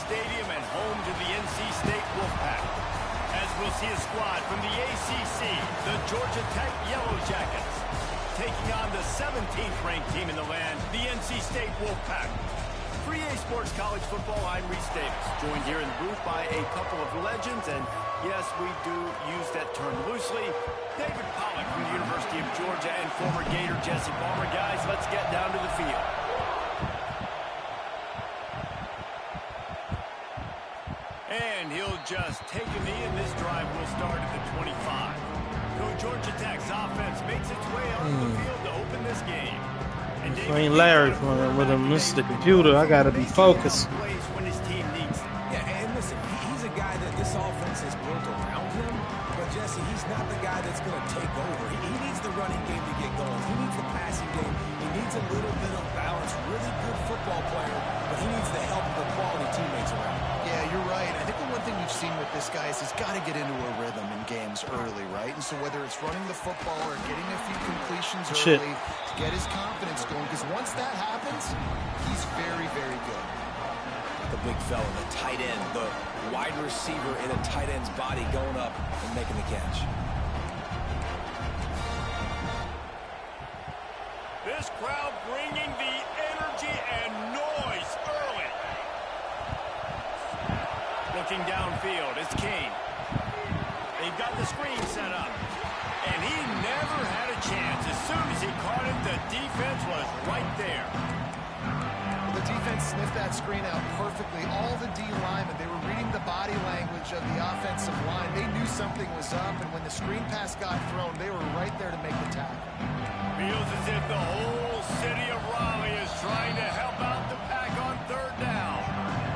Stadium and home to the NC State Wolfpack. As we'll see a squad from the ACC, the Georgia Tech Yellow Jackets, taking on the 17th ranked team in the land, the NC State Wolfpack. For EA Sports College Football, I'm Reese Davis, joined here in the booth by a couple of legends, and yes, we do use that term loosely. David Pollack from the University of Georgia and former Gator Jesse Palmer. Guys, let's get down to the field. And he'll just take a knee, and this drive will start at the 25. So Georgia Tech's offense makes its way onto the field to open this game. And I ain't Larry with him. This is the computer. I gotta be focused. Yeah, and listen, he's a guy that this offense is built around him. But Jesse, he's not the guy that's going to take over. He needs the running game to get going. He needs the passing game. He needs a little bit of balance. Really good football player, but he needs the help of the quality teammates around him. Yeah, you're right. I think the one thing we've seen with this guy is he's got to get into a rhythm in games early, right? And so whether it's running the football or getting a few completions early to get his confidence going, because once that happens, he's very, very good. The big fella, the tight end, the wide receiver in a tight end's body going up and making the catch. This crowd bringing the energy and noise early. Looking downfield, it's Kane. They've got the screen set up. And he never had a chance. As soon as he caught it, the defense was right there. The defense sniffed that screen out perfectly. All the D linemen, they were reading the body language of the offensive line. They knew something was up, and when the screen pass got thrown, they were right there to make the tackle. Feels as if the whole city of Raleigh is trying to help out the Pack on third down.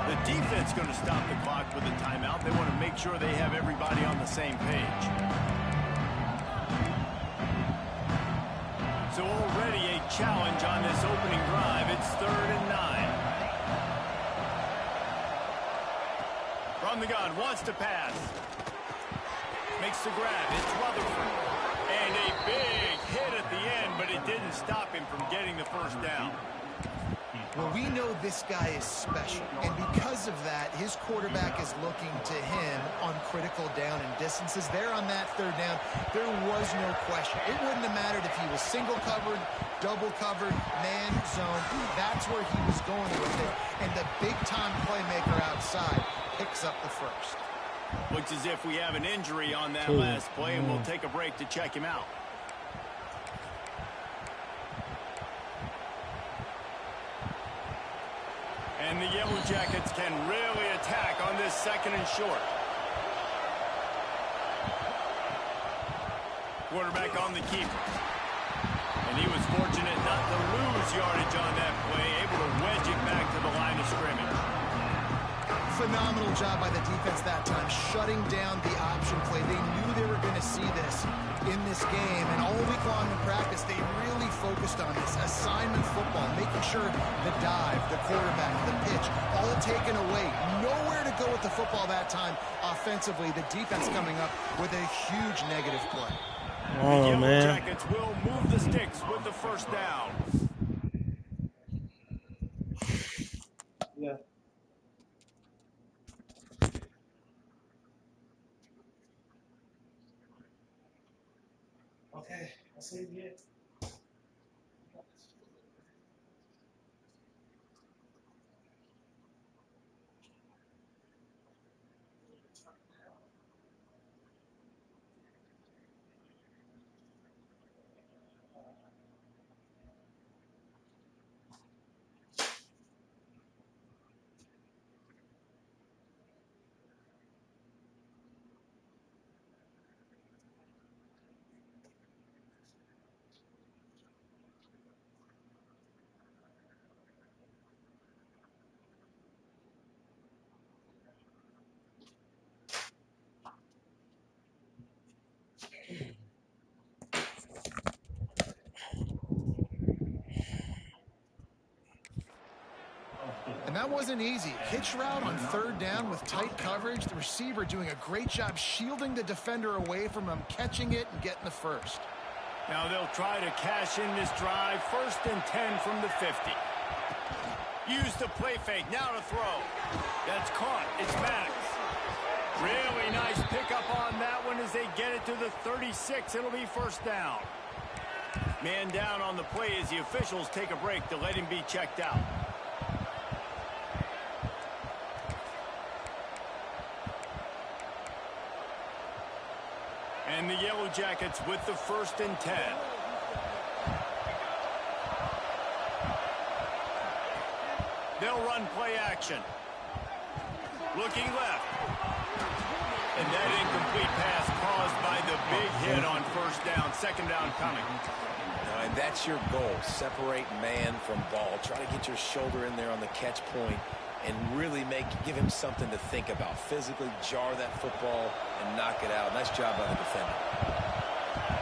The defense going to stop the clock with a timeout. They want to make sure they have everybody on the same page. So already a challenge on this opening drive. It's 3rd and 9. From the gun, wants to pass. Makes the grab. It's Rutherford. And a big hit at the end, but it didn't stop him from getting the first down. Well, we know this guy is special, and because of that, his quarterback is looking to him on critical down and distances. There on that 3rd down, there was no question. It wouldn't have mattered if he was single covered, double covered, man zone. That's where he was going with it, and the big-time playmaker outside picks up the first. Looks as if we have an injury on that last play, and we'll take a break to check him out. And the Yellow Jackets can really attack on this 2nd and short. Quarterback on the keeper. And he was fortunate not to lose yardage on that play, able to wedge it back to the line of scrimmage. Phenomenal job by the defense that time, shutting down the option play. They knew they were going to see this in this game, and all week long in practice, they really focused on this assignment football, making sure the dive, the quarterback, the pitch, all taken away. Nowhere to go with the football that time offensively. The defense coming up with a huge negative play. Oh, the man. Jackets will move the sticks with the first down. Yeah. Okay, I'll see you again. And that wasn't easy. Hitch route on 3rd down with tight coverage. The receiver doing a great job shielding the defender away from him, catching it and getting the first. Now they'll try to cash in this drive. 1st and 10 from the 50. Use the play fake. Now to throw. That's caught. It's Maddox. Really nice pickup on that one as they get it to the 36. It'll be first down. Man down on the play as the officials take a break to let him be checked out. And the Yellow Jackets with the 1st and 10. They'll run play action. Looking left. And that incomplete pass caused by the big hit on first down. 2nd down coming. And that's your goal. Separate man from ball. Try to get your shoulder in there on the catch point and really give him something to think about. Physically jar that football and knock it out. Nice job by the defender.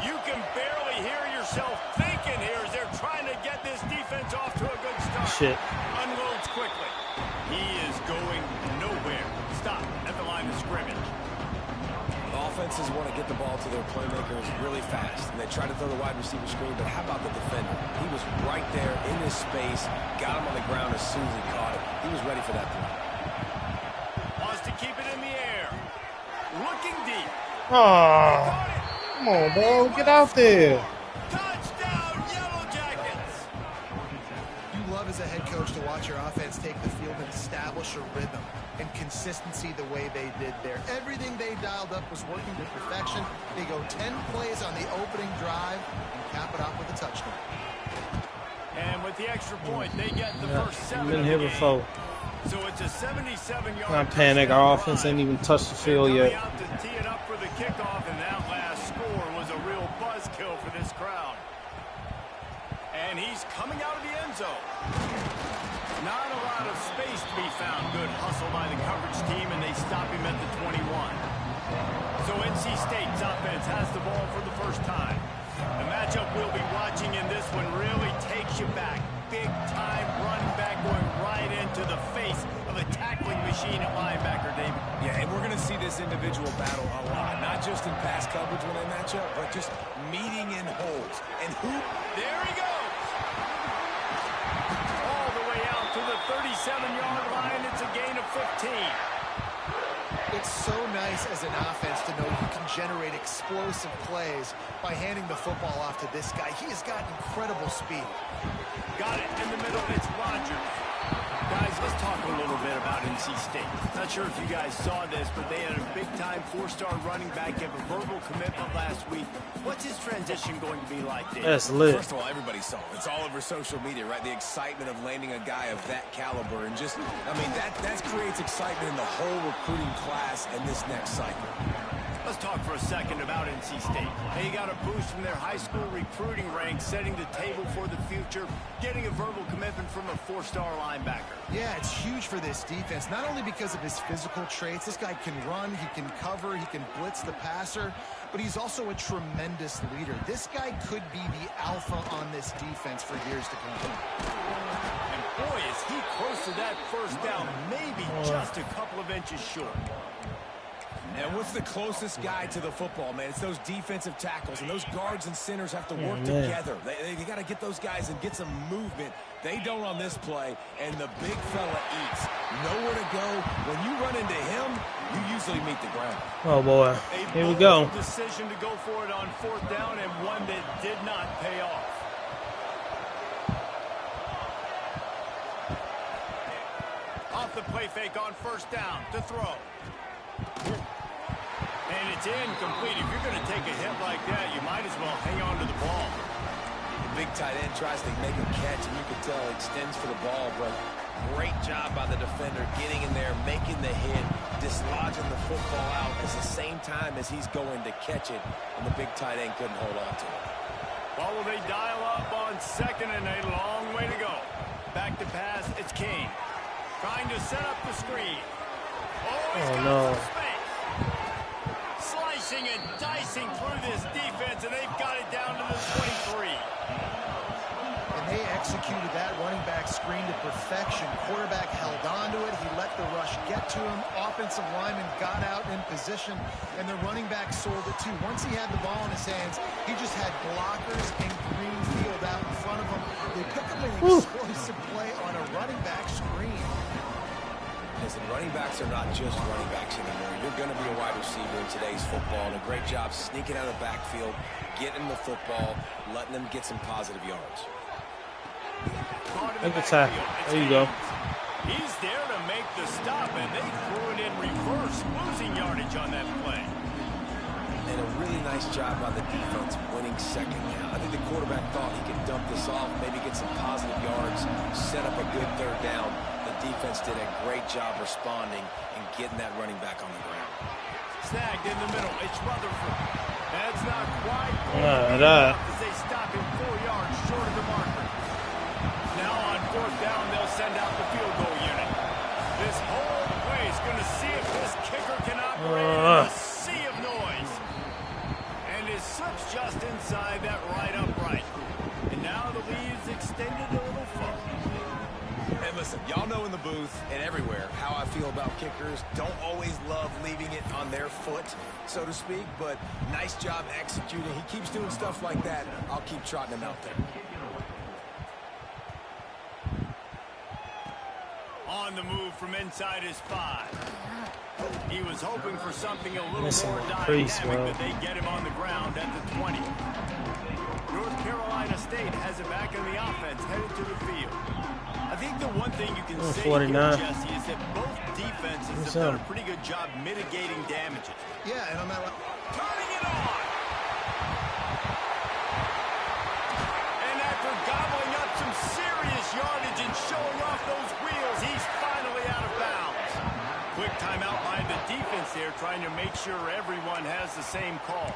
You can barely hear yourself thinking here as they're trying to get this defense off to a good start. Shit. Unloads quickly. He is going nowhere. Stop at the line of scrimmage. Offenses want to get the ball to their playmakers really fast, and they try to throw the wide receiver screen, but how about the defender? He was right there in his space, got him on the ground as soon as he caught it. He was ready for that throw. Wants to keep it in the air. Looking deep. Oh, come on, bro. Get out there. Touchdown, Yellow Jackets. You love as a head coach to watch your offense take the field and establish a rhythm and consistency the way they did there. Everything they dialed up was working to perfection. They go 10 plays on the opening drive and cap it off with a touchdown. And with the extra point, they get the first 7 Been of the here game. before. So it's a 77-yard I panic. Our offense ain't even touched the field yet. Out to tee it up for the kickoff, and that last score was a real buzzkill for this crowd. And he's coming out of the end zone. Not a lot of space to be found. Good hustle by the coverage team, and they stop him at the 21. So NC State's offense has the ball for the first time. The matchup we'll be watching in this one really takes you back. Big-time run back going right into the face of a tackling machine at linebacker, David. Yeah, and we're going to see this individual battle a lot, not just in pass coverage when they match up, but just meeting in holes. And there he goes. All the way out to the 37-yard line. It's a gain of 15. It's so nice as an offense to know you can generate explosive plays by handing the football off to this guy. He has got incredible speed. Got it in the middle. It's Rogers. Guys, let's talk a little bit about NC State. Not sure if you guys saw this, but they had a big-time 4-star running back give a verbal commitment last week. What's his transition going to be like, Dave? That's lit. First of all, everybody saw it. It's all over social media, right? The excitement of landing a guy of that caliber. And just, I mean, that creates excitement in the whole recruiting class in this next cycle. Let's talk for a second about NC State. They got a boost from their high school recruiting ranks, setting the table for the future, getting a verbal commitment from a 4-star linebacker. Yeah, it's huge for this defense, not only because of his physical traits. This guy can run, he can cover, he can blitz the passer, but he's also a tremendous leader. This guy could be the alpha on this defense for years to come. And boy, is he close to that first down, maybe just a couple of inches short. And what's the closest guy to the football, man? It's those defensive tackles, and those guards and centers have to work together. They got to get those guys and get some movement. They don't on this play, and the big fella eats. Nowhere to go. When you run into him, you usually meet the ground. Oh, boy. Here we go. Decision to go for it on 4th down, and one that did not pay off. Off the play fake on 1st down to throw. And it's incomplete. If you're going to take a hit like that, you might as well hang on to the ball. The big tight end tries to make a catch, and you can tell he extends for the ball, but great job by the defender getting in there, making the hit, dislodging the football out at the same time as he's going to catch it, and the big tight end couldn't hold on to it. Well, will they dial up on 2nd and a long way to go? Back to pass, it's King. Trying to set up the screen. Oh, no. Slicing and dicing through this defense, and they've got it down to the 23. And they executed that running back screen to perfection. Quarterback held on to it. He let the rush get to him. Offensive lineman got out in position, and the running back sold it too. Once he had the ball in his hands, he just had blockers and green field out in front of him. They pick up an explosive play on a running back screen. backs are not just running backs anymore. You're going to be a wide receiver in today's football, and a great job sneaking out of the backfield, getting the football, letting them get some positive yards. Make a tackle. There you go. He's there to make the stop, and they threw it in reverse, losing yardage on that play. And a really nice job by the defense winning second down. I think the quarterback thought he could dump this off, maybe get some positive yards, set up a good third down. The defense did a great job responding and getting that running back on the ground. Snagged in the middle. It's Rutherford. That's not quite that. as they stop him 4 yards short of the marker. Now on fourth down, they'll send out the field goal unit. This whole play is going to see if this kicker can operate in a sea of noise. And is slips just inside that right upright. And now the lead's extended a little further. And listen, y'all know in the booth and everywhere how I feel about kickers. Don't always love leaving it on their foot, so to speak, but nice job executing. He keeps doing stuff like that. I'll keep trotting him out there. On the move from inside his 5. He was hoping for something a little more dynamic, but they get him on the ground at the 20. North Carolina State has it back in the offense, headed to the field. I think the one thing you can say here, Jesse, is that both defenses have done a pretty good job mitigating damages. Yeah, and on that one. Turning it on! And after gobbling up some serious yardage and showing off those wheels, he's finally out of bounds. Quick timeout by the defense there, trying to make sure everyone has the same call.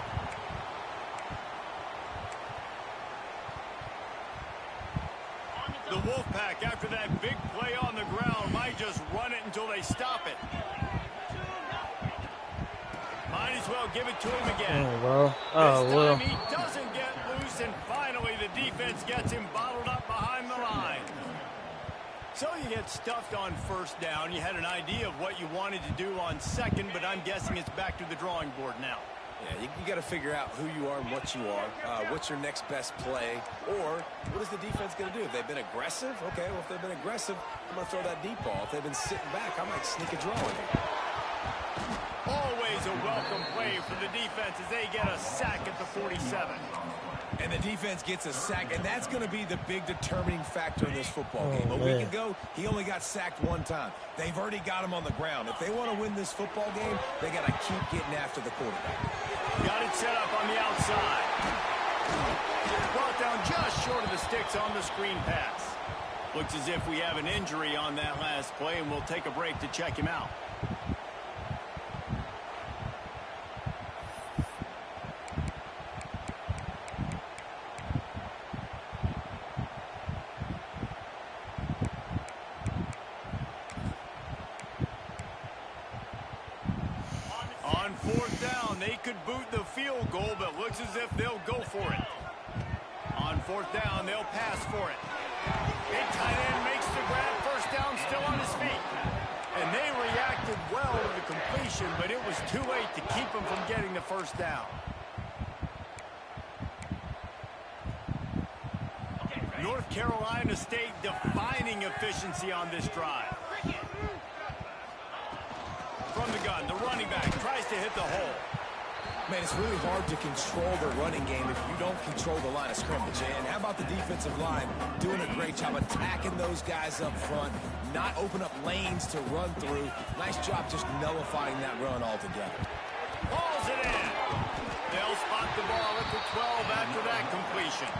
The Wolfpack, after that big play on the ground, might just run it until they stop it. Might as well give it to him again. This time he doesn't get loose, and finally the defense gets him bottled up behind the line. So you get stuffed on first down. You had an idea of what you wanted to do on second, but I'm guessing it's back to the drawing board now. Yeah, you got to figure out who you are and what you are. What's your next best play? Or what is the defense going to do? If they've been aggressive, okay, well, if they've been aggressive, I'm going to throw that deep ball. If they've been sitting back, I might sneak a draw in here. Always a welcome play for the defense as they get a sack at the 47. And the defense gets a sack, and that's going to be the big determining factor in this football game. A week ago, he only got sacked one time. They've already got him on the ground. If they want to win this football game, they got to keep getting after the quarterback. Got it set up on the outside. Brought down just short of the sticks on the screen pass. Looks as if we have an injury on that last play, and we'll take a break to check him out. On fourth down, they could boot the field goal, but looks as if they'll go for it. On fourth down, they'll pass for it. Big tight end makes the grab, first down, still on his feet. And they reacted well to the completion, but it was too late to keep them from getting the first down. North Carolina State defining efficiency on this drive. From the gun, the running back tries to hit the hole. Man, it's really hard to control the running game if you don't control the line of scrimmage. And how about the defensive line doing a great job attacking those guys up front, not open up lanes to run through. Nice job just nullifying that run altogether. Hauls it in. They'll spot the ball at the 12 after that completion.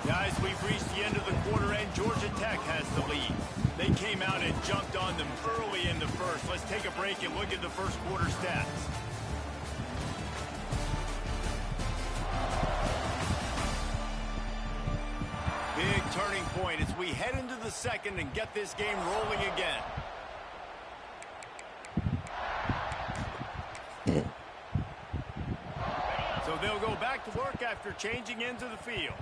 Guys, we've reached the end of the quarter, and Georgia Tech has the lead. They came out and jumped on them early in the first. Let's take a break and look at the first quarter stats. Big turning point as we head into the second and get this game rolling again. So they'll go back to work after changing into the field.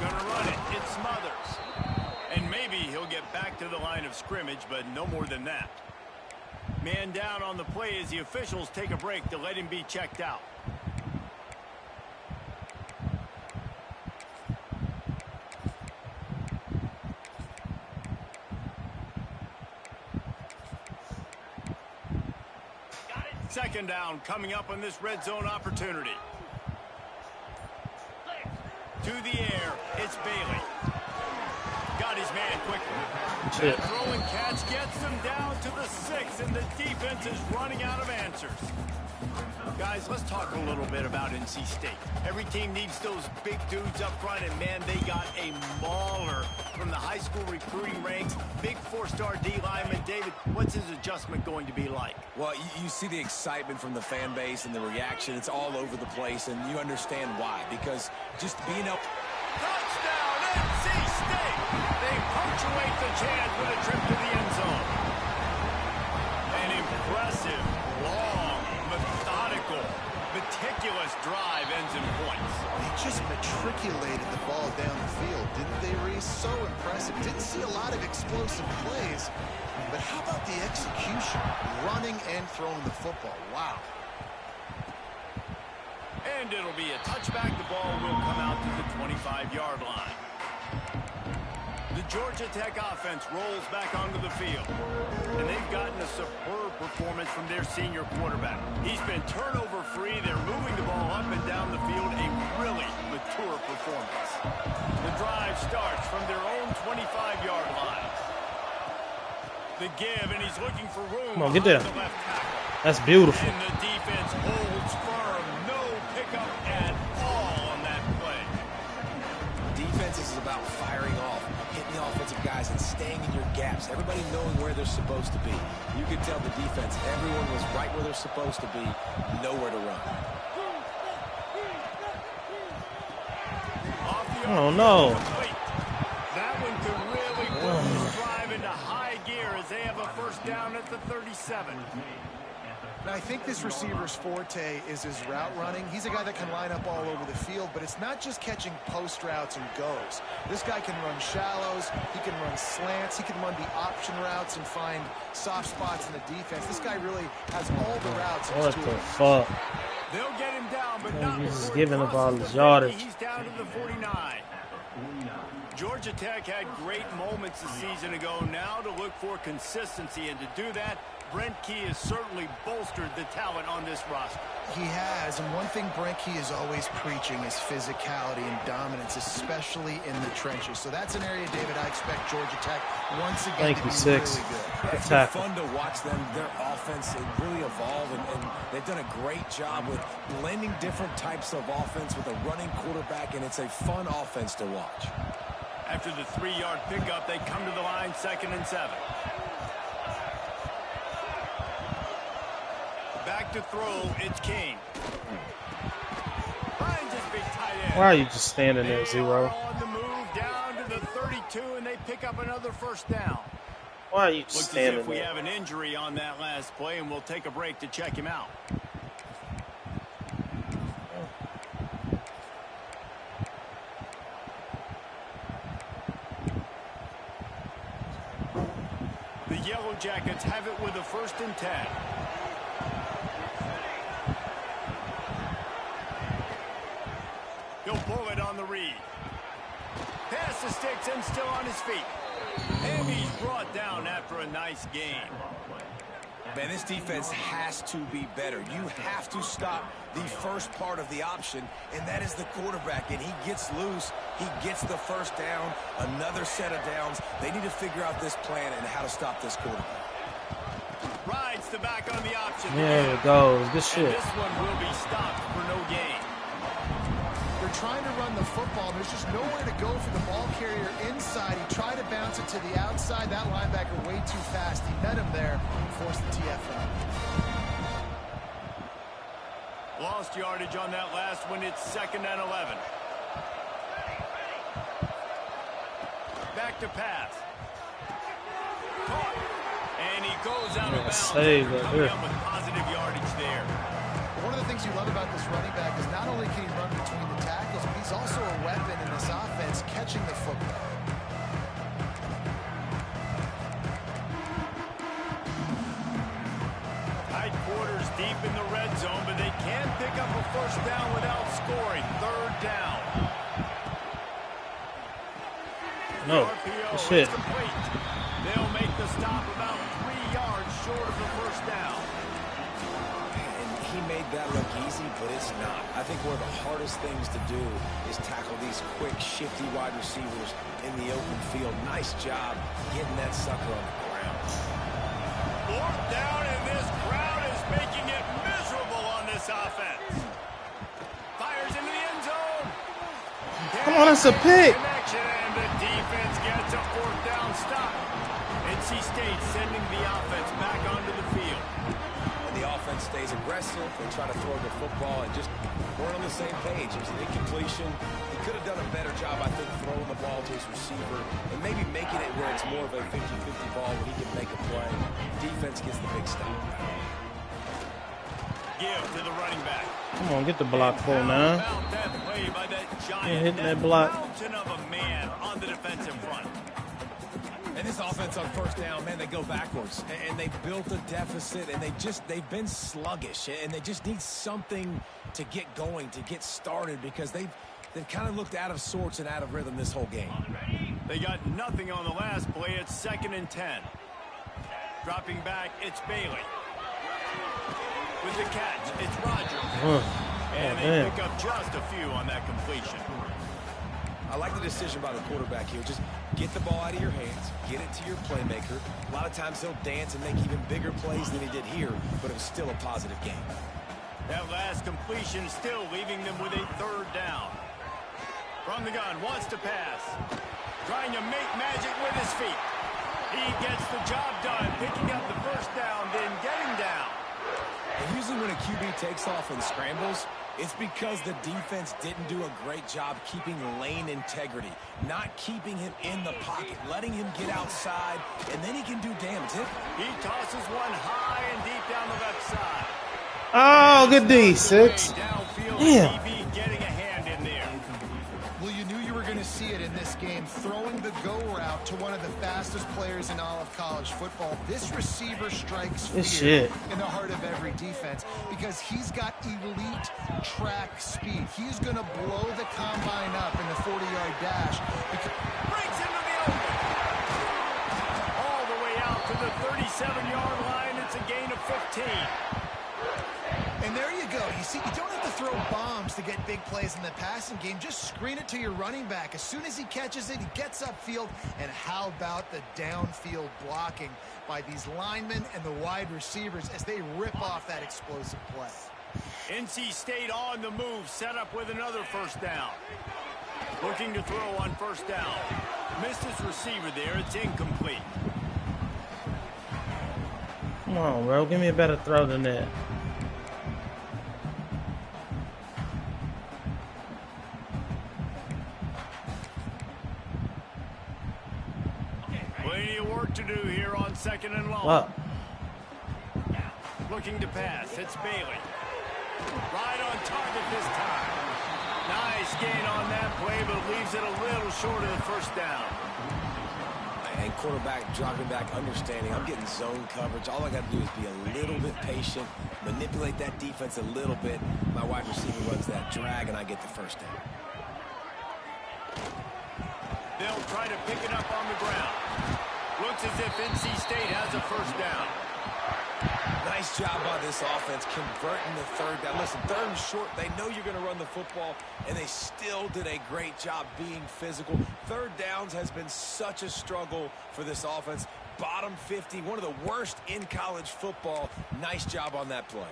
Gonna run it. It Smothers. And maybe he'll get get back to the line of scrimmage, but no more than that. Man down on the play as the officials take a break to let him be checked out. Second down coming up on this red zone opportunity. To the air, it's Bailey. Got his man quickly. That throw and catch gets him down to the 6, and the defense is running out of answers. Guys, let's talk a little bit about NC State. Every team needs those big dudes up front, and man, they got a mauler from the high school recruiting ranks. Big 4-star D lineman. David, what's his adjustment going to be like? Well, you see the excitement from the fan base and the reaction. It's all over the place, and you understand why. Because just being up... Touchdown, NC State! They punctuate the chance with a trip to the end zone. An impressive, long, methodical, meticulous drive ends in points. They just matriculated the ball down the field, didn't they, Reese? So impressive. Didn't see a lot of explosive plays, but how about the execution? Running and throwing the football. Wow. And it'll be a touchback. The ball will come out to the 25-yard line. The Georgia Tech offense rolls back onto the field. And they've gotten a superb performance from their senior quarterback. He's been turnover-free. They're moving the ball up and down the field. A really mature performance. The drive starts from their own 25-yard line. The give, and he's looking for room. Come on, get there. The left tackle. That's beautiful. And the defense holds firm. No pickup at all on that play. Defense is about firing off, hitting the offensive guys, and staying in your gaps. Everybody knowing where they're supposed to be. You can tell the defense, everyone was right where they're supposed to be, nowhere to run. Oh, no. That one could really put this drive into high gear as they have a first down at the 37. Now, I think this receiver's forte is his route running. He's a guy that can line up all over the field, but it's not just catching post routes and goes. This guy can run shallows, he can run slants, he can run the option routes and find soft spots in the defense. This guy really has all the routes. What the fuck? They'll get him down, but not He's just before giving he up all crosses his the yardage. 50. He's down to the 49. Georgia Tech had great moments a season ago. Now to look for consistency, and to do that, Brent Key has certainly bolstered the talent on this roster. He has, and one thing Brent Key is always preaching is physicality and dominance, especially in the trenches. So that's an area, David, I expect Georgia Tech once again to be really good. It's been fun to watch them. Their offense, it really evolved, and they've done a great job with blending different types of offense with a running quarterback, and it's a fun offense to watch. After the 3-yard pickup, they come to the line, 2nd and 7. Back to throw, it's King. Finds his big tight end. Why are you just standing there, They Zero? are on the move down to the 32, and they pick up another first down. Why are you just Looks as standing if we there? have an injury on that last play, and we'll take a break to check him out. The Yellow Jackets have it with a 1st and 10. He'll pull it on the read. Pass the sticks and still on his feet. And he's brought down after a nice game. Man, this defense has to be better. You have to stop the first part of the option, and that is the quarterback. And he gets loose. He gets the first down, another set of downs. They need to figure out this plan and how to stop this quarterback. Rides the back on the option. There it goes. Good And shit. this one will be stopped for no gain. They're trying to run the football. There's just nowhere to go for the ball carrier inside. He tried to bounce it to the outside. That linebacker way too fast. He met him there and forced the TFL. Lost yardage on that last one. It's 2nd and 11. Back to pass. Caught. And he goes out of bounds. Save it Coming here. up with positive yardage there. One of the things you love about this running back is not only can he run between the tackles, but he's also a weapon in this offense, catching the football. deep in the red zone, but they can't pick up a first down without scoring. Third down. No, shit. They'll make the stop about 3 yards short of the first down. And he made that look easy, but it's not. I think one of the hardest things to do is tackle these quick, shifty wide receivers in the open field. Nice job getting that sucker on the ground. Fourth down, and this crowd is making it miserable on this offense. Fires into the end zone. Come on, that's a pick. Connection, and the defense gets a fourth down stop. NC State sending the offense back onto the field. And the offense stays aggressive. They try to throw the football and just weren't on the same page. It was an incompletion. He could have done a better job, I think, throwing the ball to his receiver and maybe making it where it's more of a 50-50 ball where he can make a play. Defense gets the big stop. Give to the running back. Come on, get the block full now. Hitting that block. Mountain of a man on the defensive front. And this offense on first down, man, they go backwards. And they built a deficit, and they've been sluggish. And they just need something to get going, to get started, because they've kind of looked out of sorts and out of rhythm this whole game. They got nothing on the last play. It's 2nd and 10. Dropping back, it's Bailey. With the catch, it's Rogers. And they pick up just a few on that completion. I like the decision by the quarterback here. Just get the ball out of your hands, get it to your playmaker. A lot of times he'll dance and make even bigger plays than he did here, but it was still a positive game. That last completion still leaving them with a third down. From the gun, wants to pass. Trying to make magic with his feet. He gets the job done, picking up the first down, then getting down. And usually when a QB takes off and scrambles, it's because the defense didn't do a great job keeping lane integrity, not keeping him in the pocket, letting him get outside, and then he can do damage. He tosses one high and deep down the left side. Oh, good D, 6. Damn. Getting a hand in there. Well, you knew you were going to see it in this game, throwing the go route to one of the fastest players in all of college football. This receiver strikes fear in the heart of every defense because he's got elite track speed. He's going to blow the combine up in the 40-yard dash. Breaks into the open. All the way out to the 37-yard line. It's a gain of 15. And there you go. You see, you don't have to throw bombs to get big plays in the passing game. Just screen it to your running back. As soon as he catches it, he gets upfield. And how about the downfield blocking by these linemen and the wide receivers as they rip off that explosive play? NC State on the move, set up with another first down. Looking to throw on first down. Missed his receiver there. It's incomplete. Come on, bro. Give me a better throw than that. Plenty of work to do here on 2nd and long. What? Looking to pass. It's Bailey. Right on target this time. Nice gain on that play, but leaves it a little short of the first down. And quarterback dropping back, understanding I'm getting zone coverage. All I got to do is be a little bit patient, manipulate that defense a little bit. My wide receiver runs that drag, and I get the first down. They'll try to pick it up on the ground. Looks as if NC State has a first down. Nice job by this offense converting the third down. Listen, 3rd and short, they know you're going to run the football, and they still did a great job being physical. 3rd downs has been such a struggle for this offense. Bottom 50, one of the worst in college football. Nice job on that play.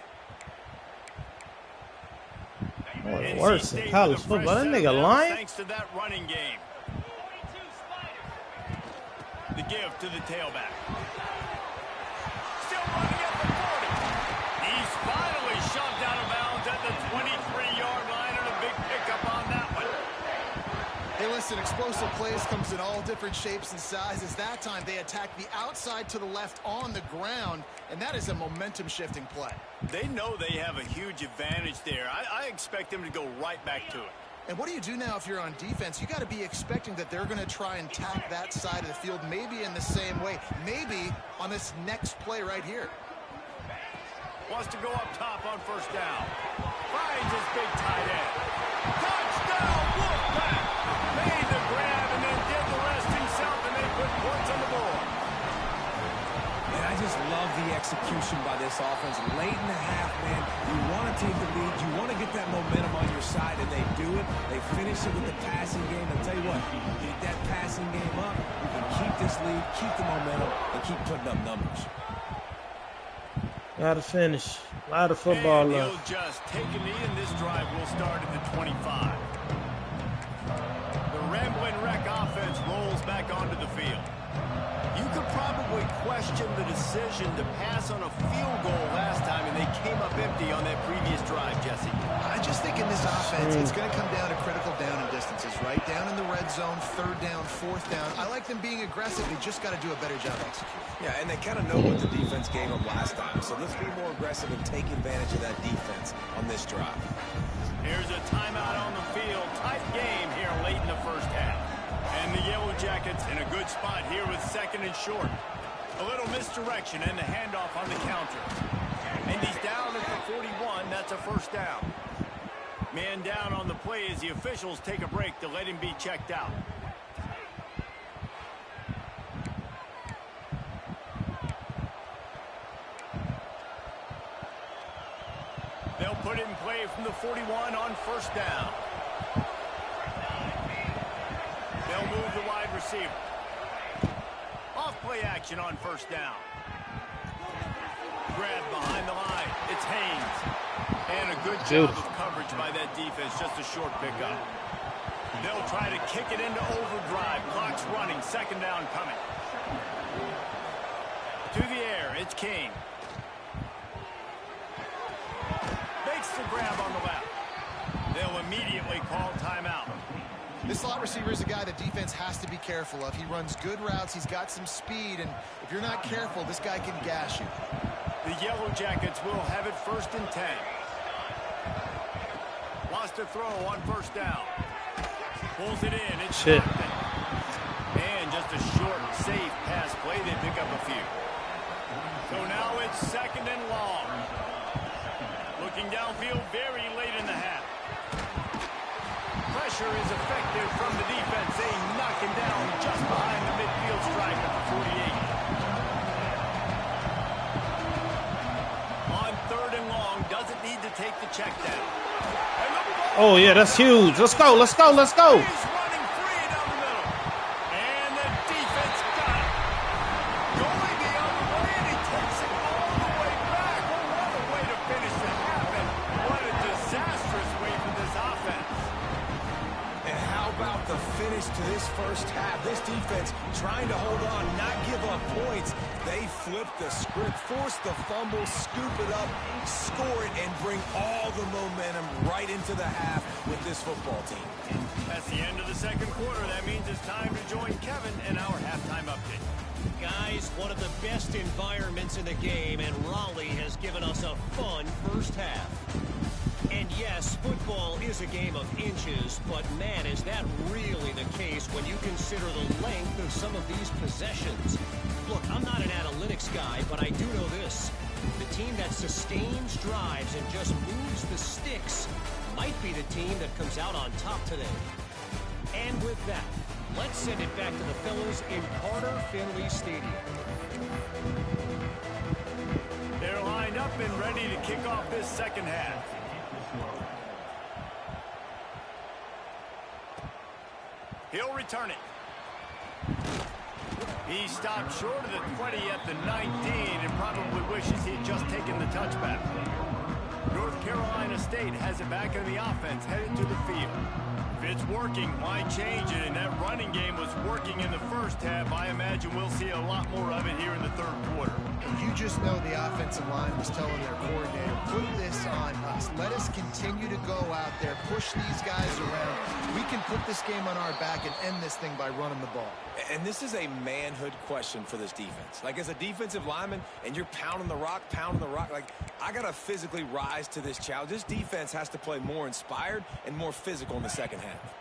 One of the worst in college football. That nigga lying? Thanks to that running game. The give to the tailback. Still running at the 40. He's finally shoved out of bounds at the 23-yard line, and a big pickup on that one. Hey, listen, explosive plays comes in all different shapes and sizes. That time they attack the outside to the left on the ground, and that is a momentum-shifting play. They know they have a huge advantage there. I expect them to go right back to it. And what do you do now if you're on defense? You got to be expecting that they're going to try and tack that side of the field, maybe in the same way, maybe on this next play right here. Wants to go up top on first down. Finds his big tight end. Touchdown, Wolfpack! Made the grab and then did the rest himself, and they put points on the board. And I just love the execution by this offense. Late in the half, man, you want to take the lead. You want to get that momentum on your side, and they do it. They finish it with the passing game. I'll tell you what, you get that passing game up, you can keep this lead, keep the momentum, and keep putting up numbers. Got to finish. A lot of football and left. he'll just take a knee, and this drive will start at the 25. The Ramblin' Wreck offense rolls back onto the field. You could probably question the decision to pass on a field goal last time, and they came up empty on that previous drive, Jesse. I just think in this offense, it's going to come down to critical down and distances, right? Down in the red zone, third down, fourth down. I like them being aggressive. They just got to do a better job executing. Yeah, and they kind of know what the defense gave them last time. So let's be more aggressive and take advantage of that defense on this drive. Here's a timeout on the field. Tight game here late in the first half. And the Yellow Jackets in a good spot here with second and short. A little misdirection and the handoff on the counter. And he's down at the 41. That's a first down. Man down on the play as the officials take a break to let him be checked out. They'll put it in play from the 41 on first down. They'll move the wide receiver. Off play action on first down. Grab behind the line. It's Haynes. And a good job of coverage by that defense. Just a short pickup. They'll try to kick it into overdrive. Clock's running. Second down coming. To the air. It's King. Makes the grab on the left. They'll immediately call timeout. This slot receiver is a guy the defense has to be careful of. He runs good routes. He's got some speed. And if you're not careful, this guy can gash you. The Yellow Jackets will have it first and 10. Wants to throw on first down. Pulls it in. It's Stockton. And just a short, safe pass play. They pick up a few. So now it's second and long. Looking downfield very late in the half. Pressure is effective from the defense. They knock him down just behind the midfield stripe at the 48. On third and long, doesn't need to take the check down. Oh, yeah, that's huge. Let's go, let's go, let's go. He's running free down the middle. And the defense got it. Going the other way, and he takes it all the way back. Oh, what a way to finish the half, and what a disastrous way for this offense. And how about the finish to this first half? This defense trying to hold on, not give up points. They flip the script, force the fumble, scoop it up, score it, and bring all the momentum right into the half with this football team. That's the end of the second quarter. That means it's time to join Kevin in our halftime update. Guys, one of the best environments in the game, and Raleigh has given us a fun first half. And yes, football is a game of inches, but man, is that really the case when you consider the length of some of these possessions. Look, I'm not an analytics guy, but I do know this. The team that sustains drives and just moves the sticks might be the team that comes out on top today. And with that, let's send it back to the fellas in Carter Finley Stadium. They're lined up and ready to kick off this second half. He'll return it. He stopped short of the 20 at the 19 and probably wishes he'd just taken the touchback. North Carolina State has it back in the offense, headed to the field. If it's working, why change it? And that running game was working in the first half. I imagine we'll see a lot more of it here in the third quarter. You just know the offensive line was telling their coordinator, put this on us. Let us continue to go out there, push these guys around. We can put this game on our back and end this thing by running the ball. And this is a manhood question for this defense. Like, as a defensive lineman, and you're pounding the rock, like, I got to physically rise to this challenge. This defense has to play more inspired and more physical in the second half.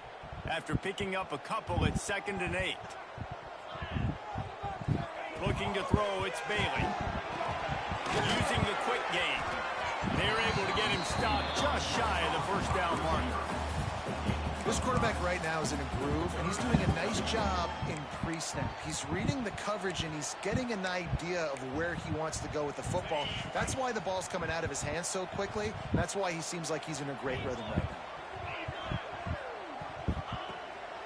After picking up a couple, it's 2nd and 8. Looking to throw, it's Bailey. using the quick game. They're able to get him stopped just shy of the first down marker. This quarterback right now is in a groove, and he's doing a nice job in pre-snap. He's reading the coverage, and he's getting an idea of where he wants to go with the football. That's why the ball's coming out of his hands so quickly. That's why he seems like he's in a great rhythm right now.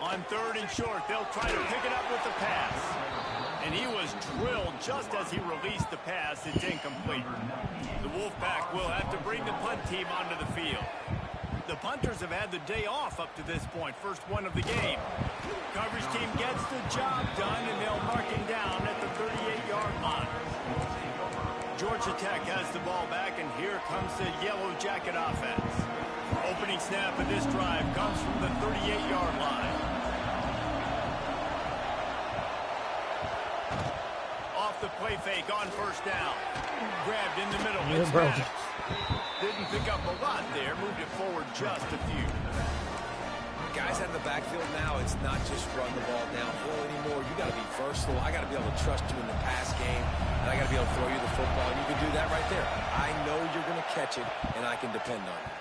On 3rd and short, they'll try to pick it up with the pass. And he was drilled just as he released the pass. It's incomplete. The Wolfpack will have to bring the punt team onto the field. The punters have had the day off up to this point. First one of the game. Coverage team gets the job done, and they'll mark him down at the 38-yard line. Georgia Tech has the ball back, and here comes the Yellow Jacket offense. Opening snap of this drive comes from the 38-yard line. Off the play fake on first down. Grabbed in the middle. It's Maddox. Didn't pick up a lot there. Moved it forward just a few. Guys out of the backfield now, it's not just run the ball downhill anymore. You got to be versatile. I got to be able to trust you in the pass game, and I got to be able to throw you the football, and you can do that right there. I know you're going to catch it, and I can depend on it.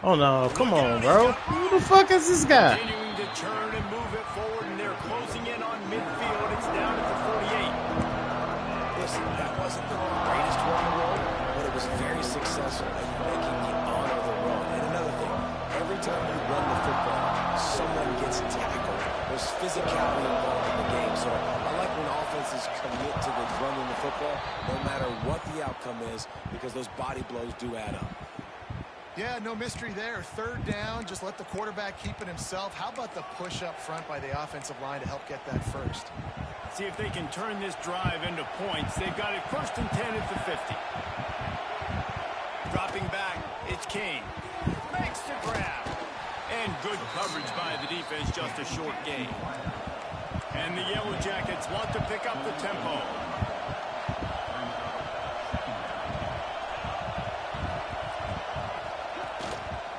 Oh no, come on, bro. Who the fuck is this guy? Continuing to turn and move it forward, and they're closing in on midfield. It's down at the 48. Listen, that wasn't the greatest run in the world, but it was very successful at making the honor of the run. And another thing, every time you run the football, someone gets tackled. There's physicality involved in the game. So I like when offenses commit to the running the football, no matter what the outcome is, because those body blows do add up. Yeah, no mystery there. 3rd down, just let the quarterback keep it himself. How about the push up front by the offensive line to help get that first? See if they can turn this drive into points. They've got it 1st and 10 at the 50. Dropping back, it's King. Makes the grab. And good coverage by the defense, just a short gain. And the Yellow Jackets want to pick up the tempo.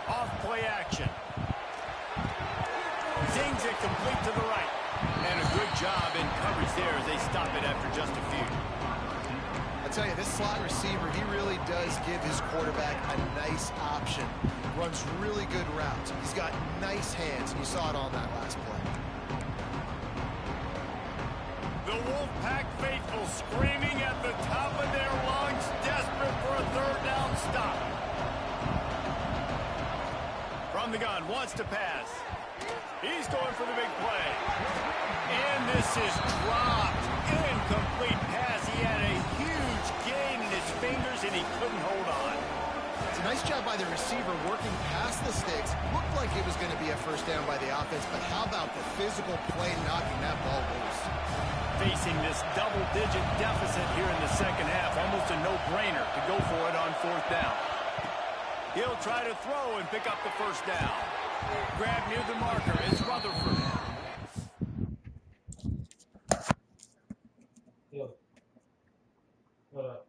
Off-play action. Zings it complete to the right. And a good job in coverage there as they stop it after just a few. I tell you, this slot receiver, he really does give his quarterback a nice option. Runs really good routes. He's got nice hands. You saw it on that last play. The Wolfpack faithful screaming at the top of their lungs, desperate for a 3rd down stop. From the gun, wants to pass. He's going for the big play. And this is dropped. Incomplete pass. He had a huge gain in his fingers, and he couldn't hold on. It's a nice job by the receiver working past the sticks. Looked like it was going to be a 1st down by the offense, but how about the physical play knocking that ball loose? Facing this double-digit deficit here in the 2nd half, almost a no-brainer to go for it on 4th down. He'll try to throw and pick up the 1st down. Grab near the marker is Rutherford. What up?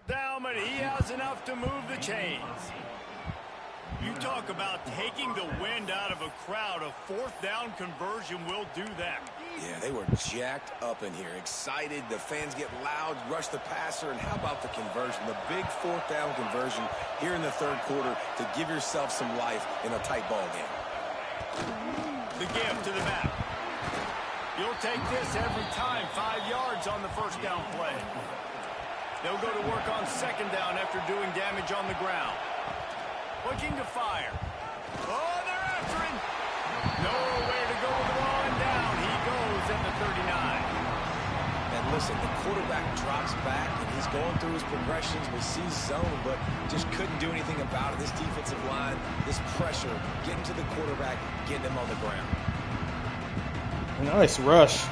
Down, but he has enough to move the chains. You talk about taking the wind out of a crowd. A 4th down conversion will do that. Yeah, they were jacked up in here, excited. The fans get loud, rush the passer, and how about the conversion? The big 4th down conversion here in the 3rd quarter to give yourself some life in a tight ball game. The give to the back. You'll take this every time. 5 yards on the 1st down play. They'll go to work on 2nd down after doing damage on the ground. Looking to fire. Oh, they're after him. Nowhere to go with the ball, and down he goes at the 39. And listen, the quarterback drops back, and he's going through his progressions. We see zone, but just couldn't do anything about it. This defensive line, this pressure, getting to the quarterback, getting him on the ground. Nice rush.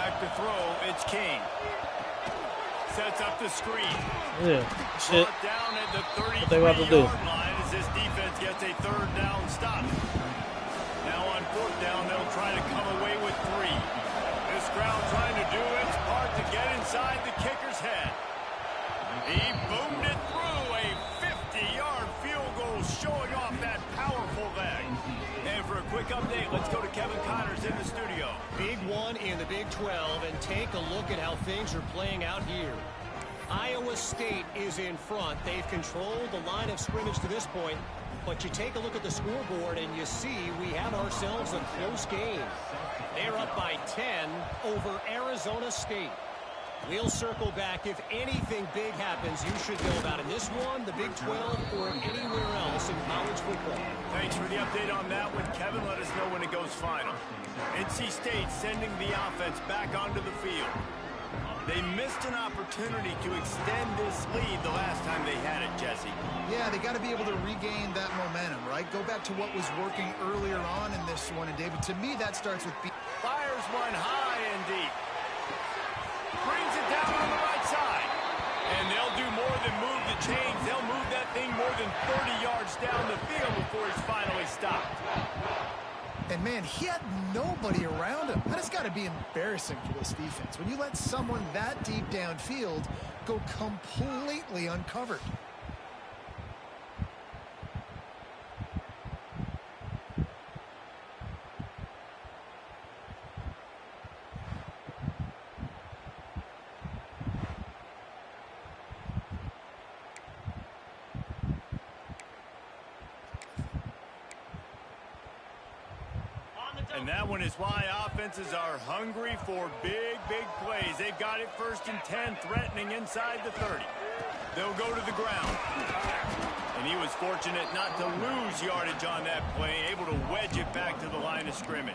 Back to throw, it's King. Sets up the screen. Yeah, shit. Brought down at the What they about to do? 33-yard line as this defense gets a third down stop. Now on fourth down, they'll try to come away with 3. This crowd trying to do its part to get inside the kicker's head. He boomed it through a 50-yard field goal, showing off that powerful leg. And for a quick update, let's go to Kevin Connors in the studio. Big one in the Big 12, and take a look at how things are playing out here. Iowa State is in front. They've controlled the line of scrimmage to this point, but you take a look at the scoreboard and you see we have ourselves a close game. They're up by 10 over Arizona State. We'll circle back. If anything big happens, you should know about in this one, the Big 12, or anywhere else in college football. Thanks for the update on that one, Kevin. Let us know when it goes final. NC State sending the offense back onto the field. They missed an opportunity to extend this lead the last time they had it, Jesse. Yeah, they got to be able to regain that momentum, right? Go back to what was working earlier on in this one. And, David, to me, that starts with... Fires one high and deep. Brings it down on the right side. And they'll do more than move the chains. They'll move that thing more than 30 yards down the field before he's finally stopped. And, man, he had nobody around him. That has got to be embarrassing for this defense. When you let someone that deep downfield go completely uncovered. And that one is why offenses are hungry for big, big plays. They've got it 1st and 10, threatening inside the 30. They'll go to the ground. And he was fortunate not to lose yardage on that play, able to wedge it back to the line of scrimmage.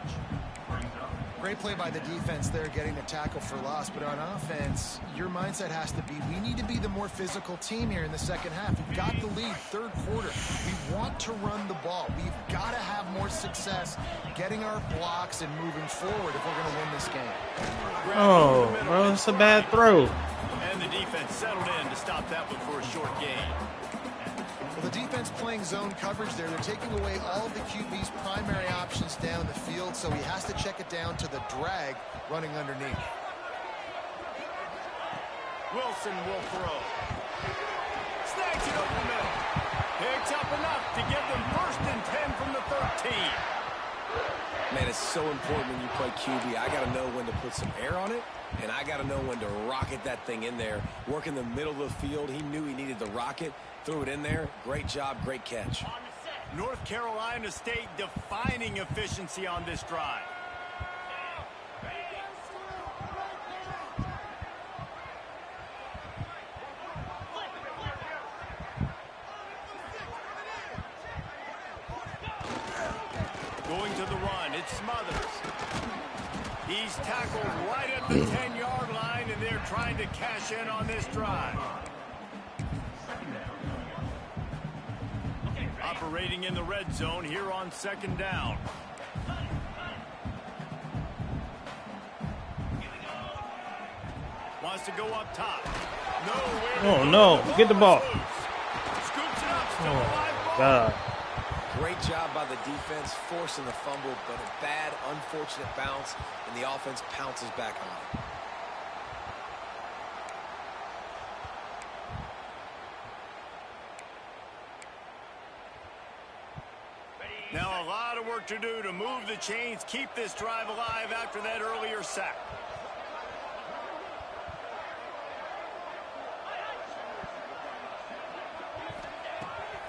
Great play by the defense there, getting the tackle for loss. But on offense, your mindset has to be, we need to be the more physical team here in the second half. We've got the lead, 3rd quarter. We want to run the ball. We've got to have more success getting our blocks and moving forward if we're going to win this game. Oh, bro, it's a bad throw. And the defense settled in to stop that one for a short gain. Well, the defense playing zone coverage there. They're taking away all of the QB's primary options down the field, so he has to check it down to the drag running underneath. Wilson will throw. Snags it over the middle. Picks up enough to give them 1st and 10 from the 13. Man, it's so important when you play QB. I got to know when to put some air on it, and I got to know when to rocket that thing in there. Work in the middle of the field. He knew he needed the rocket. Threw it in there. Great job, great catch. North Carolina State defining efficiency on this drive. Going to the run, it's Smothers. He's tackled right at the 10-yard line, and they're trying to cash in on this drive. Operating in the red zone here on 2nd down. Wants to go up top. Oh, no. Get the ball. Scoops it up. Still Oh, alive ball. God. Great job by the defense, forcing the fumble, but a bad, unfortunate bounce, and the offense pounces back on it. Now a lot of work to do to move the chains, keep this drive alive after that earlier sack.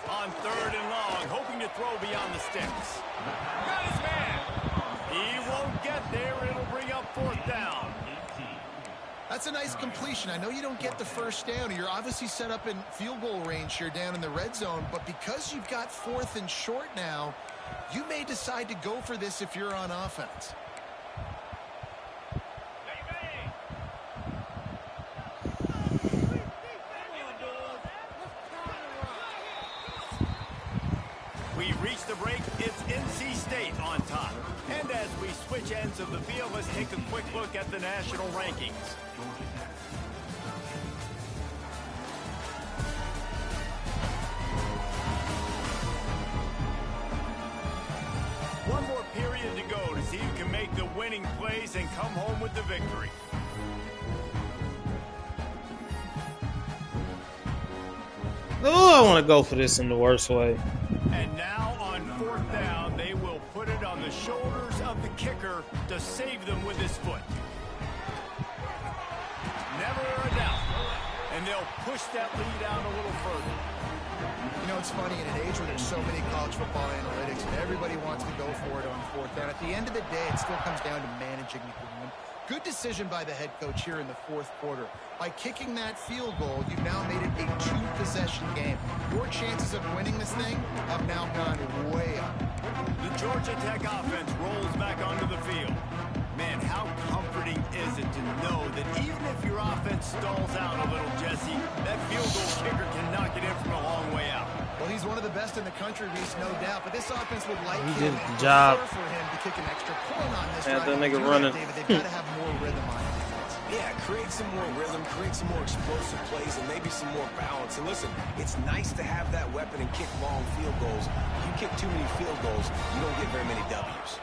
On 3rd and long, hoping to throw beyond the sticks. Got his man. He won't get there. It'll bring up 4th down. That's a nice completion. I know you don't get the 1st down. You're obviously set up in field goal range here down in the red zone, but because you've got 4th and short now, you may decide to go for this if you're on offense. We reach the break. It's NC State on top. And as we switch ends of the field, let's take a quick look at the national rankings. One more period to go to see who can make the winning plays and come home with the victory. Oh, I want to go for this in the worst way. And now on 4th down, they will put it on the shoulders of the kicker to save them with his foot. Never a doubt. And they'll push that lead out a little further. You know, it's funny, in an age where there's so many college football analytics and everybody wants to go for it on 4th down, at the end of the day, it still comes down to managing the game. Good decision by the head coach here in the 4th quarter. By kicking that field goal, you've now made it a 2-possession game. Your chances of winning this thing have now gone way up. The Georgia Tech offense rolls back onto the field. Man, how comforting is it to know that even if your offense stalls out a little, Jesse, that field goal kicker can knock it in from a long way out. Well, he's one of the best in the country, Reese, no doubt. But this offense would like He did him the job. for him to kick an extra point on this. Yeah, drive. that nigga To do running. David, they've got to have more rhythm on defense. Yeah, create some more rhythm, create some more explosive plays, and maybe some more balance. And listen, it's nice to have that weapon and kick long field goals. If you kick too many field goals, you don't get very many W's.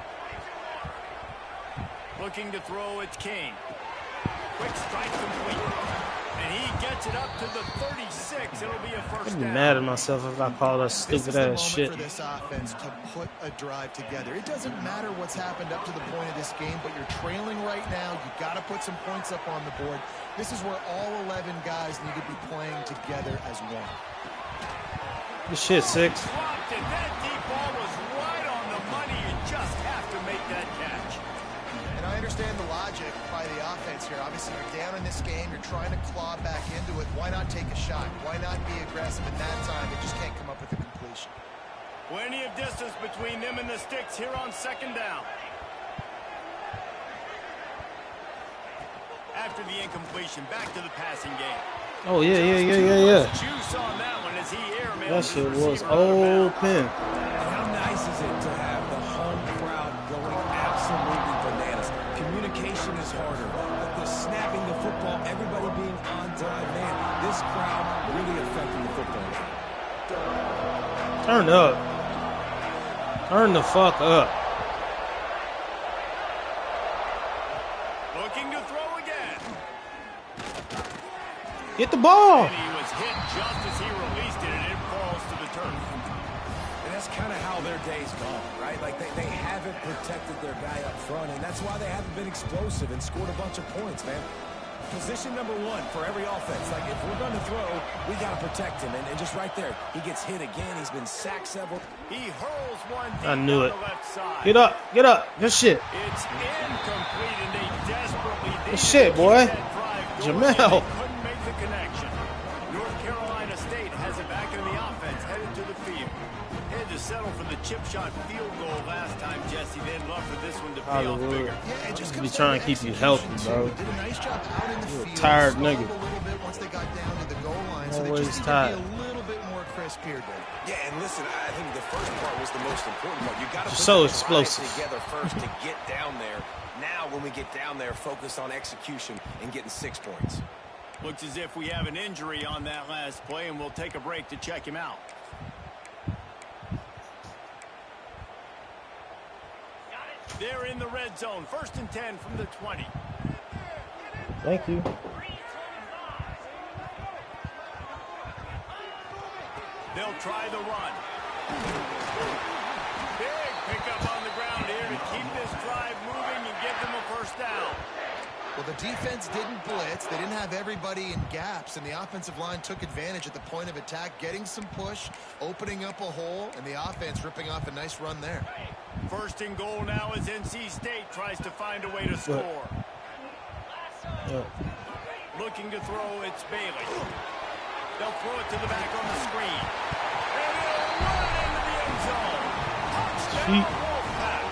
Looking to throw, it's King. Quick strike complete. And he gets it up to the 36. It'll be a first I'd be down. mad at myself if I call that This is stupid the ass moment shit. for this offense to put a drive together. It doesn't matter what's happened up to the point of this game, but you're trailing right now. You've got to put some points up on the board. This is where all 11 guys need to be playing together as one. Good shit, 6. Dropped it. That deep ball was right on the money. You just have to make that catch. And I understand the logic by the offense here. Obviously, you're down in this game. You're trying to claw back into it. Why not take a shot? Why not be aggressive in that time? They just can't come up with a completion. Plenty of distance between them and the sticks here on 2nd down. After the incompletion, back to the passing game. Oh, yeah. Juice on that one as he airmailed That his shit was receiver out of bounds. open. How nice is it to have the home crowd going absolutely bananas? Communication is harder. The snapping the football, everybody being on time. Man, this crowd really affecting the football game. Turn up. Turn the fuck up. Looking to throw again. Get the ball. And he was hit just as he released it, and it falls to the turf. And that's kind of how their day's gone, right? Like they haven't protected their guy up front, and that's why they haven't been explosive and scored a bunch of points, man. Position number 1 for every offense. Like, if we're going to throw, we got to protect him. And just right there, he gets hit again. He's been sacked several. He hurls one deep I knew down it. the left side. Get up. Good shit. It's incomplete, and they desperately needed shit, to keep boy. that drive going, Jamel. and they couldn't make the connection. North Carolina State has it back in the offense, headed to the field. Had to settle for the chip shot field goal last time, Jesse. They'd love for this one to pay off Hollywood. bigger. Yeah, it just Be comes trying down to keep you execution, healthy, too. bro. Did a nice job out in the You're a field. tired Stalled nigga. a little bit once they got down to the goal line, so they Always just need tired. to be a little bit more crisp here, Dave. Yeah, and listen, I think the first part was the most important part. You got to You're put so the drive explosive. together first to get down there. Now, when we get down there, focus on execution and getting 6 points. Looks as if we have an injury on that last play, and we'll take a break to check him out. They're in the red zone. 1st and 10 from the 20. Thank you. They'll try the run. Big pickup on the ground here to keep this drive moving and give them a first down. Well, the defense didn't blitz. They didn't have everybody in gaps, and the offensive line took advantage at the point of attack, getting some push, opening up a hole, and the offense ripping off a nice run there. 1st and goal now as NC State tries to find a way to score. Yeah. Looking to throw, it's Bailey. They'll throw it to the back on the screen. And they'll run into the end zone. Touchdown, Wolfpack.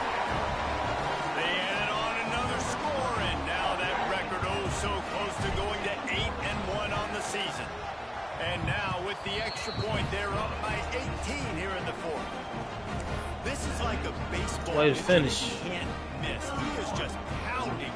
They add on another score, and now that record so close to going to 8-1 on the season. And now with the extra point. They're up by 18 here in the fourth. This is like a baseball Way to finish. He can't miss. He is just pounding.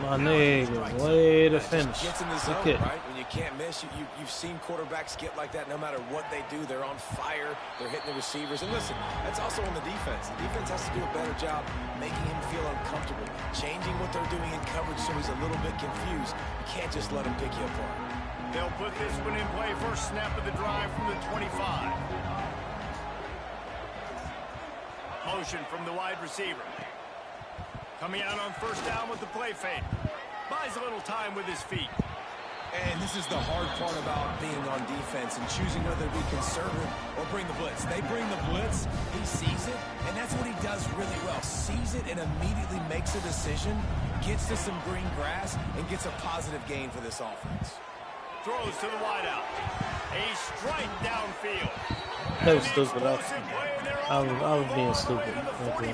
My nigga, way to finish. Gets in the zone, right? When you can't miss, you've seen quarterbacks get like that no matter what they do. They're on fire. They're hitting the receivers. And listen, that's also on the defense. The defense has to do a better job making him feel uncomfortable, changing what they're doing in coverage so he's a little bit confused. You can't just let him pick you apart. They'll put this one in play. First snap of the drive from the 25. Motion from the wide receiver. Coming out on first down with the play fake. Buys a little time with his feet. And this is the hard part about being on defense and choosing whether to be conservative or bring the blitz. They bring the blitz, he sees it, and that's what he does really well. Sees it and immediately makes a decision, gets to some green grass, and gets a positive gain for this offense. Throws to the wideout. A strike downfield. That was stupid. I was being stupid. Okay.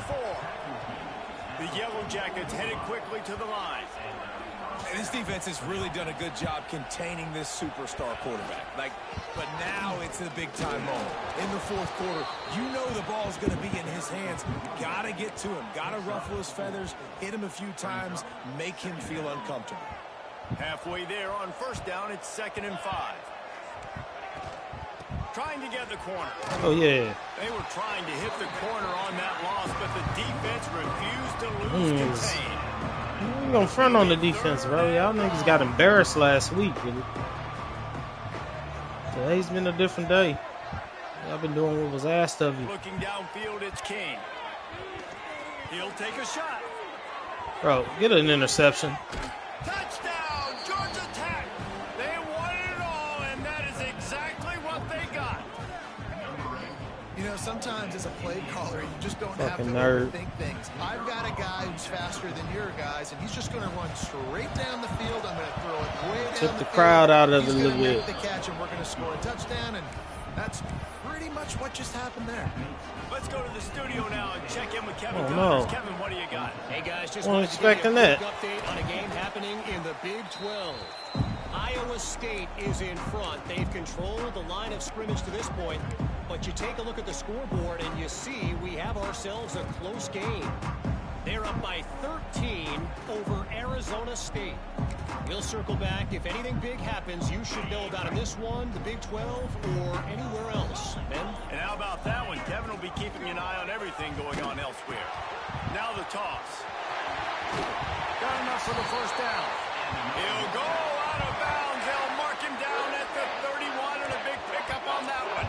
The Yellow Jackets headed quickly to the line. And this defense has really done a good job containing this superstar quarterback. But now it's a big-time moment. In the fourth quarter, you know the ball's going to be in his hands. Got to get to him. Got to ruffle his feathers, hit him a few times, make him feel uncomfortable. Halfway there on first down, it's 2nd and 5. Trying to get the corner. Oh, yeah. They were trying to hit the corner on that loss, but the defense refused to lose contain. You gonna front on the defense, bro. Y'all niggas got embarrassed last week. Today's been a different day. Y'all been doing what was asked of you. Looking downfield, it's King. He'll take a shot. Bro, get an interception. Touchdown, Georgia Tech. They won it all, and that is exactly what they got. You know, sometimes as a play caller, you just don't have to overthink things. I've got a guy who's faster than your guys, and he's just going to run straight down the field. I'm going to throw it way down the field. Took the crowd out of it a little bit. He's going to make the catch, and we're going to score a touchdown, and that's pretty much what just happened there. Let's go to the studio now and check in with Kevin. Kevin, what do you got? Hey guys, just wasn't expecting that. Update on a game happening in the Big 12. Iowa State is in front. They've controlled the line of scrimmage to this point, but you take a look at the scoreboard and you see we have ourselves a close game. They're up by 13 over Arizona State. We'll circle back. If anything big happens, you should know about in this one, the Big 12, or anywhere else. Ben? And how about that one? Kevin will be keeping an eye on everything going on elsewhere. Now the toss. Got enough for the first down. He'll go out of bounds. They'll mark him down at the 31, and a big pickup on that one.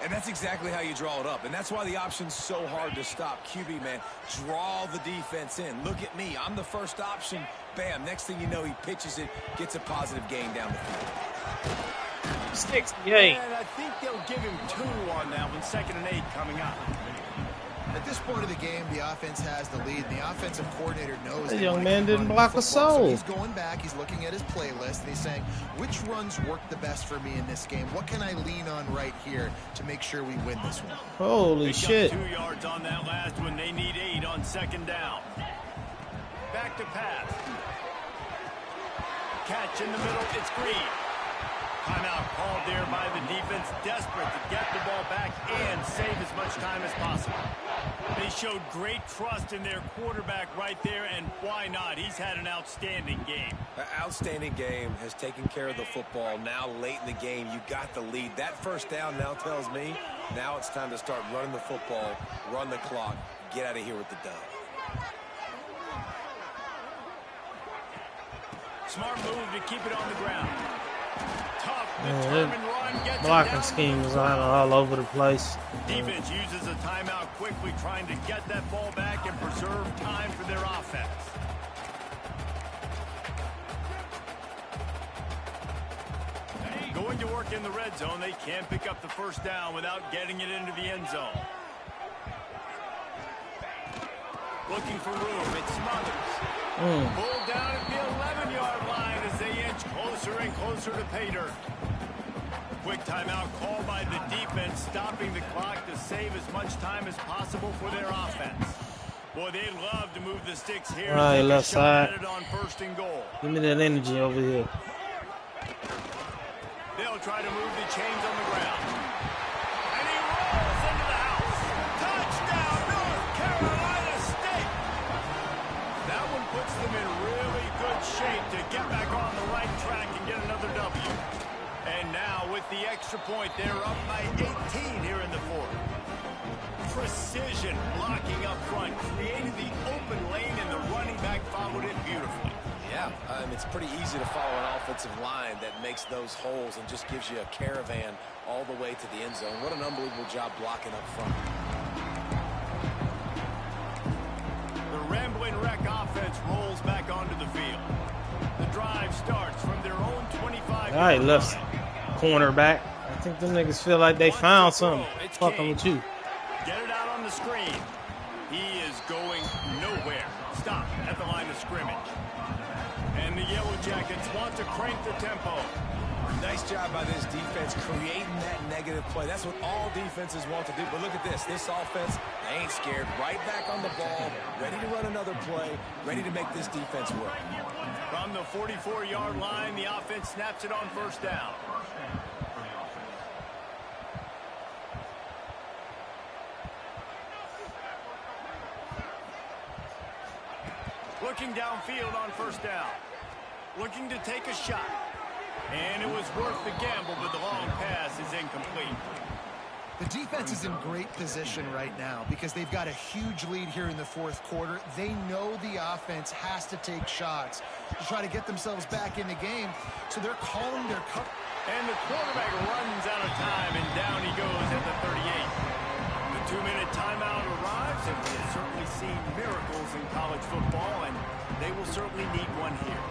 And that's exactly how you draw it up. And that's why the option's so hard to stop. QB, man, draw the defense in. Look at me. I'm the first option. Bam. Next thing you know, he pitches it, gets a positive gain down the field. 68. And I think they'll give him 2 on that one. 2nd and 8 coming up. At this point of the game, the offense has the lead. And the offensive coordinator knows. The young man didn't block a soul. So he's going back. He's looking at his playlist, and he's saying, which runs work the best for me in this game? What can I lean on right here to make sure we win this one? Holy shit. 2 yards on that last one. They need 8 on 2nd down. Back to pass. Catch in the middle. It's Green. Timeout called there by the defense, desperate to get the ball back and save as much time as possible. They showed great trust in their quarterback right there, and why not? He's had an outstanding game. Outstanding game, has taken care of the football. Now late in the game, you got the lead. That first down now tells me now it's time to start running the football, run the clock, get out of here with the dub. Smart move to keep it on the ground. Blocking scheme was all over the place. Defense uses a timeout quickly, trying to get that ball back and preserve time for their offense. Going to work in the red zone. They can't pick up the first down without getting it into the end zone. Looking for room. It's Smothers. Pulled down at the 11-yard line as they inch closer and closer to pay dirt. Quick timeout called by the defense, stopping the clock to save as much time as possible for their offense. Boy, they love to move the sticks here. All right, left side. On 1st and goal. Give me that energy over here. They'll try to move the chains on the ground. And he rolls into the house. Touchdown, North Carolina State. That one puts them in really good shape to get back on the right track and get another W. And now with the extra point, they're up by 18 here in the fourth. Precision blocking up front, created the open lane, and the running back followed it beautifully. Yeah, it's pretty easy to follow an offensive line that makes those holes and just gives you a caravan all the way to the end zone. What an unbelievable job blocking up front. The Rambling Wreck offense rolls back onto the field. The drive starts from their own 25. All right, left cornerback. I think them niggas feel like they found something. Fucking with you. Get it out on the screen. He is going nowhere. Stop at the line of scrimmage. And the Yellow Jackets want to crank the tempo. Nice job by this defense creating that negative play. That's what all defenses want to do. But look at this. This offense, they ain't scared. Right back on the ball, ready to run another play, ready to make this defense work. From the 44-yard line, the offense snaps it on first down. Looking downfield on first down. Looking to take a shot. And it was worth the gamble, but the long pass is incomplete. The defense is in great position right now because they've got a huge lead here in the fourth quarter. They know the offense has to take shots to try to get themselves back in the game, so they're calling their cut. And the quarterback runs out of time, and down he goes at the 38. The 2-minute timeout arrives, and we have certainly seen miracles in college football, and they will certainly need one here.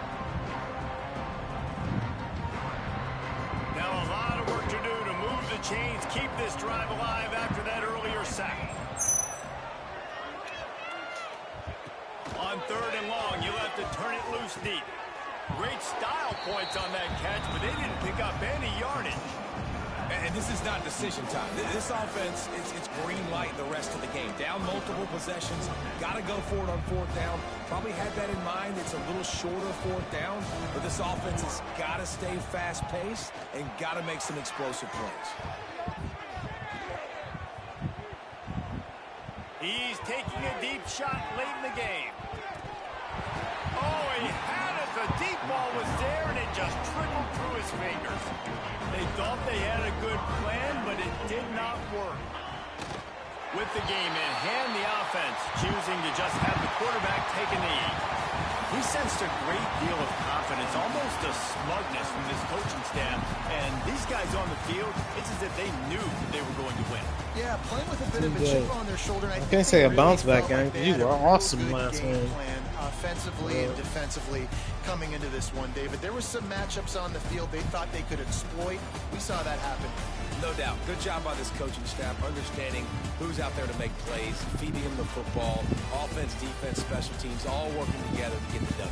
Now a lot of work to do to move the chains, keep this drive alive after that earlier sack. On third and long, you'll have to turn it loose deep. Great style points on that catch, but they didn't pick up any yardage. And this is not decision time. This offense, it's green light the rest of the game. Down multiple possessions, got to go for it on fourth down. Probably had that in mind. It's a little shorter fourth down, but this offense has got to stay fast-paced and got to make some explosive plays. He's taking a deep shot late in the game. Oh, he had it. The deep ball was there, and it just trickled through his fingers. They thought they had a good plan, but it did not work. With the game in hand, the offense choosing to just have the quarterback take a knee. He sensed a great deal of confidence, almost a smugness from this coaching staff. And these guys on the field, it's as if they knew they were going to win. Yeah, playing with a bit of a chip on their shoulder. I can't say a bounce back game. You were awesome last game. Offensively and defensively coming into this one, David. There were some matchups on the field they thought they could exploit. We saw that happen. No doubt. Good job by this coaching staff, understanding who's out there to make plays, feeding them the football, offense, defense, special teams, all working together to get the W.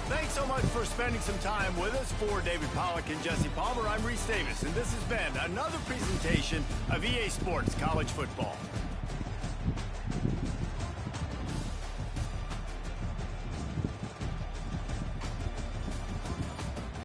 Thanks so much for spending some time with us. For David Pollack and Jesse Palmer, I'm Reese Davis, and this has been another presentation of EA Sports College Football.